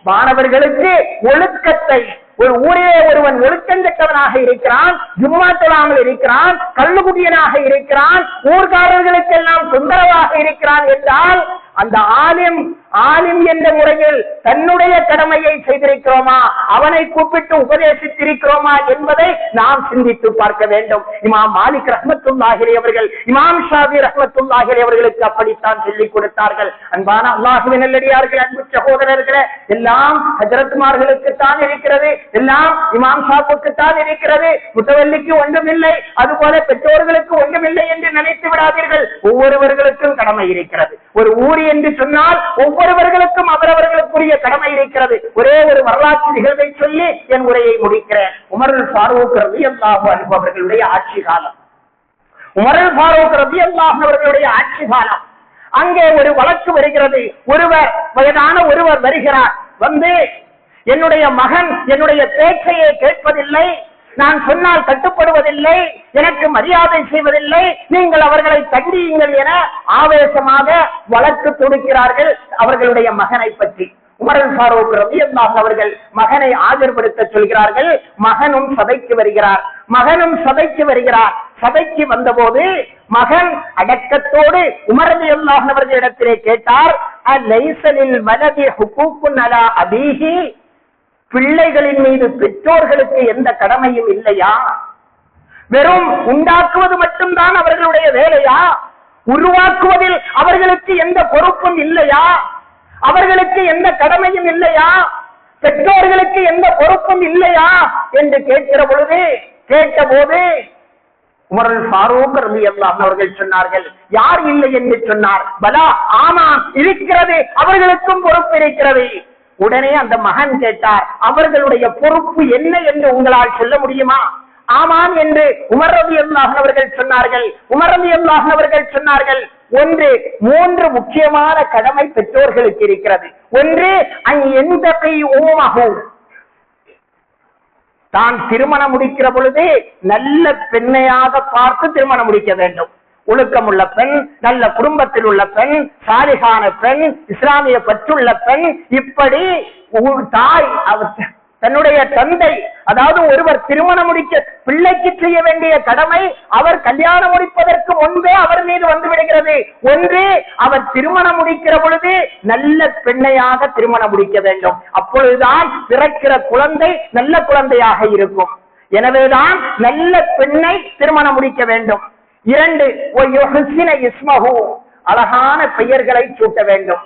மாணவர்களுக்கு ஒழுக்கத்தை, ஒரு ஊரிலே ஒருவன் ஒழுக்கஞ்சட்டவனாக இருக்கிறான், ஜும்மா தொழாமல் இருக்கிறான், கள்ளுகுடியனாக இருக்கிறான், ஊர்காரர்களுக்கெல்லாம் தொந்தரவாக இருக்கிறான் என்றால் அந்த ஆலிம் என்ற முறையில் தன்னுடைய கடமையை செய்திருக்கிறோமா, அவனை கூப்பிட்டு உபதேசித்திருக்கிறோமா என்பதை நாம் சிந்தித்து பார்க்க வேண்டும். இமாம் மாலிக் ரஹ்மத்துல்லாஹி அவர்கள் இமாம் ஷாஃபி ரஹ்மத்துல்லாஹி அவர்களுக்கு அப்படித்தான் சொல்லிக் கொடுத்தார்கள். அன்பான அல்லாஹ்வின் நல்லடியார்களே, அன்பு சகோதரர்களே, எல்லாம் ஹஜ்ரத்மார்களுக்கு தான் இருக்கிறது, எல்லாம் இமாம் ஷாஃபிக்கு தான் இருக்கிறது, முத்தவல்லிக்கு ஒன்றுமில்லை, அதுபோல பெற்றோர்களுக்கு ஒன்றுமில்லை என்று நினைத்து விடாதீர்கள். ஒவ்வொருவர்களுக்கும் கடமை இருக்கிறது. ஒரு ஊர் என்று சொன்னால் ஒவ்வொருவர்களுக்கும் அவரவர்களுக்குரிய கடமை இருக்கிறது. ஒரே ஒரு வரலாற்று நிகழ்வை சொல்லி என் உரையை முடிக்கிறேன். உமருல் ஃபாரூக் ரலியல்லாஹு அன்ஹு அவர்களுடைய ஆட்சி காலம், உமருல் ஃபாரூக் ரலியல்லாஹு அவர்களுடைய ஆட்சி காலம். அங்கே ஒரு வழக்கு வருகிறது. வயதான ஒருவர் வருகிறார். வந்து, என்னுடைய மகன் என்னுடைய பேச்சையை கேட்பதில்லை, நான் சொன்னால் கட்டுப்படுவதில்லை, எனக்கு மரியாதை செய்வதில்லை, நீங்கள் அவர்களை தண்டியுங்கள் என ஆவேசமாக வழக்கு தொடுக்கிறார்கள் அவர்களுடைய மகனை பற்றி. உமருல் ஃபாரூக் ரலியல்லாஹு அவர்கள் மகனை ஆஜர்படுத்த சொல்கிறார்கள். மகனும் சபைக்கு வருகிறார். சபைக்கு வந்தபோது மகன் அடக்கத்தோடு உமர் ரலியல்லாஹு அவர்களிடத்திலே கேட்டார், அலைஸ லில் வலதி ஹுகூகுன் அலா அபீஹி, பிள்ளைகளின் மீது பெற்றோர்களுக்கு எந்த கடமையும் இல்லையா? வெறும் உண்டாக்குவது மட்டும்தான் அவர்களுடைய வேலையா? உருவாக்குவதில் அவர்களுக்கு எந்த பொறுப்பும் இல்லையா? அவர்களுக்கு எந்த கடமையும் இல்லையா? பெற்றோர்களுக்கு எந்த பொறுப்பும் இல்லையா என்று கேட்டபோது உமருல் ஃபாரூக் ரலியல்லாஹு அவர்கள் சொன்னார்கள், யார் இல்லை என்று சொன்னார்? பலா, ஆமா இருக்கிறது, அவர்களுக்கும் பொறுப்பு இருக்கிறது. உடனே அந்த மகன் கேட்டார், அவர்களுடைய பொறுப்பு என்ன என்று உங்களால் சொல்ல முடியுமா? ஆமாம் என்று உமர் ரலியல்லாஹு அவர்கள் சொன்னார்கள். ஒன்று, 3 முக்கியமான கடமை பெற்றோர்களுக்கு இருக்கிறது. ஒன்று, தான் திருமணம் முடிக்கிற பொழுது நல்ல பெண்ணையாக பார்த்து திருமணம் முடிக்க வேண்டும். ஒழுக்கமுள்ள பெண், நல்ல குடும்பத்தில் உள்ள பெண், சாலிகான பெண், இஸ்லாமிய பற்றுள்ள பெண், இப்படி தாய் தன்னுடைய தந்தை, அதாவது ஒருவர் திருமணம் முடிக்க பிள்ளைக்கு செய்ய வேண்டிய கடமை அவர் கல்யாணம் முடிப்பதற்கு முன்பே அவர் மீது வந்து விடுகிறது. ஒன்று, அவர் திருமணம் முடிக்கிற பொழுது நல்ல பெண்ணையாக திருமணம் முடிக்க வேண்டும். அப்பொழுதுதான் பிறக்கிற குழந்தை நல்ல குழந்தையாக இருக்கும். எனவேதான் நல்ல பெண்ணை திருமணம் முடிக்க வேண்டும். 2, அழகான பெயர்களை சூட்ட வேண்டும்.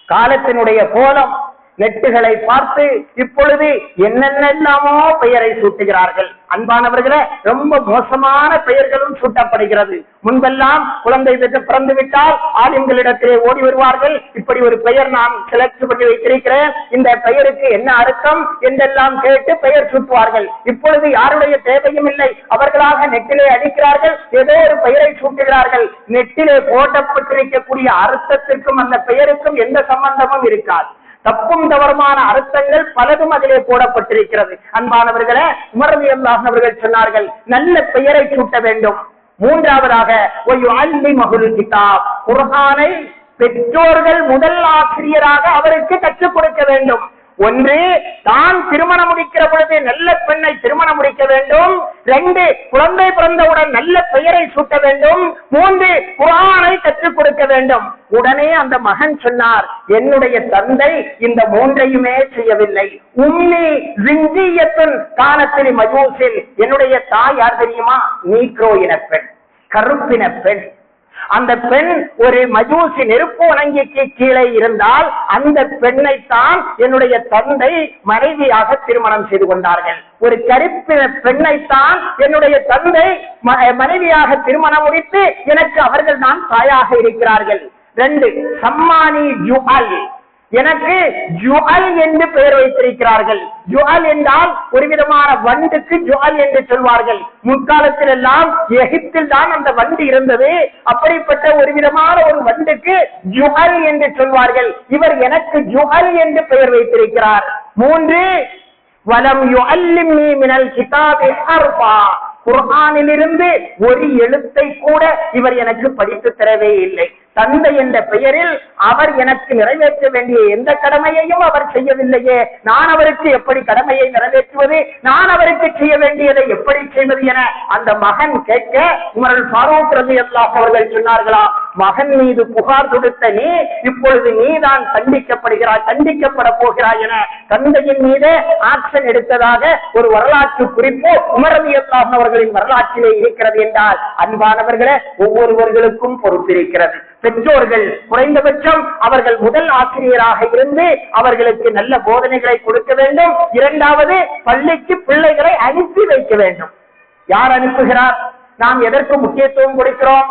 காலத்தினுடைய கோலம் நெட்டுகளை பார்த்து இப்பொழுது என்னென்னலாமோ பெயரை சூட்டுகிறார்கள். அன்பானவர்களே, ரொம்ப மோசமான பெயர்களும் சூட்டப்படுகிறது. முன்பெல்லாம் குழந்தை பிறந்து விட்டால் ஆலிம்களிடத்திலே ஓடி வருவார்கள். இப்படி ஒரு பெயர் நான் செலக்ட் பண்ணி வைத்திருக்கிறேன், இந்த பெயருக்கு என்ன அர்த்தம் என்றெல்லாம் கேட்டு பெயர் சூட்டுவார்கள். இப்பொழுது யாருடைய தேவையும் இல்லை, அவர்களாக நெட்டிலே அடிக்கிறார்கள், ஏதோ ஒரு பெயரை சூட்டுகிறார்கள். நெட்டிலே போட்டப்பட்டிருக்கக்கூடிய அர்த்தத்திற்கும் அந்த பெயருக்கும் எந்த சம்பந்தமும் இருக்காது. தப்பும் தவறுமான அர்த்தங்கள் பலதும் அதிலே போடப்பட்டிருக்கிறது. அன்பானவர்களே, உமர் ரலியல்லாஹு அன்ஹு அவர்கள் சொன்னார்கள், நல்ல பெயரை சூட்ட வேண்டும். 3வதாக குர்ஆனை பெற்றோர்கள் முதல் ஆசிரியராக அவருக்கு கற்றுக் கொடுக்க வேண்டும். ஒன்று, தான் திருமணம் முடிக்கிற பொழுது நல்ல பெண்ணை திருமணம் முடிக்க வேண்டும். 2, குழந்தை பிறந்தவுடன் நல்ல பெயரை சூட்ட வேண்டும். 3, குர்ஆனை கற்றுக் கொடுக்க வேண்டும். உடனே அந்த மகன் சொன்னார், என்னுடைய தந்தை இந்த 3ஐயுமே செய்யவில்லை. உம்மி ஜிஞ்சியத்துன் கானத்தில் மஜூசில், என்னுடைய தாய் யார் தெரியுமா? நீக்ரோ இன பெண், கருப்பின பெண். அந்த பெண் ஒரு மஜூசி நெருப்பு வணங்கிக்கு கீழே இருந்தால் அந்த பெண்ணைத்தான் என்னுடைய தந்தை மனைவியாக திருமணம் செய்து கொண்டார்கள். ஒரு கருப்பின பெண்ணைத்தான் என்னுடைய தந்தை மனைவியாக திருமணம் முடித்து எனக்கு அவர்கள் தான் தாயாக இருக்கிறார்கள். 2, சம்மானி ஜுஅல், எனக்கு ஜுஅல் என்று பெயர் வைத்திருக்கிறார்கள். ஜுஅல் என்றால் ஒரு விதமான வண்டுக்கு ஜுஅல் என்று சொல்வார்கள். முற்காலத்தில் எல்லாம் எகிப்தில் தான் அந்த வண்டு இருந்தது. அப்படிப்பட்ட ஒரு விதமான ஒரு வண்டுக்கு ஜுஅல் என்று சொல்வார்கள். இவர் எனக்கு ஜுஅல் என்று பெயர் வைத்திருக்கிறார். 3, வலம் யுஅல்லிம்னி மினல் கிதாபி ஹர்ஃபா, குர்ஆனிலிருந்து ஒரு எழுத்தை கூட இவர் எனக்கு படித்து தரவே இல்லை. தந்தை என்ற பெயரில் அவர் எனக்கு நிறைவேற்ற வேண்டிய எந்த கடமையையும் அவர் செய்யவில்லையே, நான் அவருக்கு எப்படி கடமையை நிறைவேற்றுவது, நான் அவருக்கு செய்ய வேண்டியதை எப்படி செய்வது என அந்த மகன் கேட்க உமர் ஃபாரூக் ரலியல்லாஹு அவர்கள் சொன்னார்களா, மகன் மீது புகார் கொடுத்த நீ இப்பொழுது நீதான் தண்டிக்கப்பட போகிறாய் என தந்தையின் மீது ஆக்ஷன் எடுத்ததாக ஒரு வரலாற்று குறிப்பு உமர் ரலியல்லாஹு அவர்களின் வரலாற்றிலே இருக்கிறது என்றால், அன்பானவர்களே, ஒவ்வொருவர்களுக்கும் பொறுப்பிருக்கிறது. பெற்றோர்கள் குறைந்தபட்சம் அவர்கள் முதல் ஆசிரியராக இருந்து அவர்களுக்கு நல்ல போதனைகளை கொடுக்க வேண்டும். 2வது, பள்ளிக்கு பிள்ளைகளை அனுப்பி வைக்க வேண்டும். யார் அனுப்புகிறார்? நாம் எதற்கு முக்கியத்துவம் கொடுக்கிறோம்?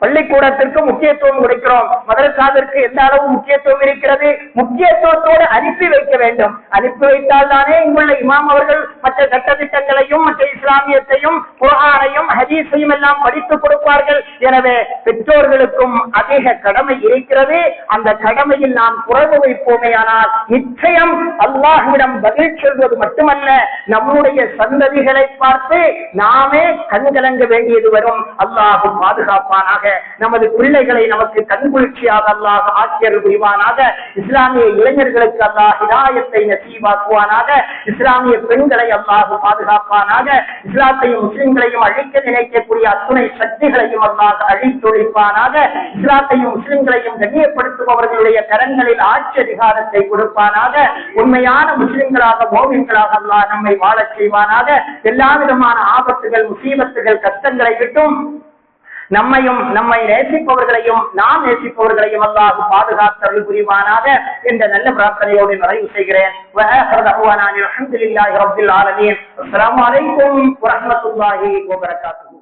பள்ளிக்கூடத்திற்கு முக்கியத்துவம் கொடுக்கிறோம். மதரசாவிற்கு எந்த அளவு முக்கியத்துவம் இருக்கிறது? முக்கியத்துவத்தோடு அனுப்பி வைக்க வேண்டும். அனுப்பி வைத்தால் தானே இங்குள்ள இமாம் அவர்கள் மற்ற சட்டத்திட்டங்களையும் மற்ற இஸ்லாமியத்தையும் குர்ஆனையும் ஹதீஸையும் எல்லாம் படித்துக் கொடுப்பார்கள். எனவே பெற்றோர்களுக்கும் அதிக கடமை இருக்கிறது. அந்த கடமையில் நாம் குறைவு வைப்போமேயானால் நிச்சயம் அல்லாஹ்விடம் பதில் சொல்வது மட்டுமல்ல, நம்முடைய சந்ததிகளை பார்த்து நாமே கண்கலங்க வேண்டியது வரும். அல்லாஹ் பாதுகாப்பானாக. நமது பிள்ளைகளை நமக்கு கண்குளிர்ச்சியாக அல்லாஹ் ஆக்கியர் புரிவானாக. இஸ்லாமிய இளைஞர்களுக்கு அல்லாஹ் ஹிதாயத்தை நசீபாக்குவானாக. இஸ்லாமிய பெண்களை அல்லாஹ் பாதுகாப்பானாக. இஸ்லாத்தையும் முஸ்லிம்களையும் அழிக்க நினைக்கக்கூடிய அத்துணை சக்திகளையும் அல்லாஹ் அழித்தொழிப்பானாக. இஸ்லாத்தையும் முஸ்லிம்களையும் கண்ணியப்படுத்துபவர்களுடைய கரங்களில் ஆட்சி அதிகாரத்தை கொடுப்பானாக. உண்மையான முஸ்லிம்களாக மோமின்களாக அல்லாஹ் நம்மை வாழச் செய்வானாக. எல்லா விதமான ஆபத்துகள், முசீபத்துகள், கஷ்டங்களை விட்டும் நம்மையும் நம்மை நேசிப்பவர்களையும் நாம் நேசிப்பவர்களையும் அல்லாஹ் பாதுகாத்தல் புரிவானாக என்ற நல்ல பிரார்த்தனையோடு நிறைவு செய்கிறேன். அஸ்ஸலாமு அலைக்கும் வரஹ்மத்துல்லாஹி வபரகாத்துஹு.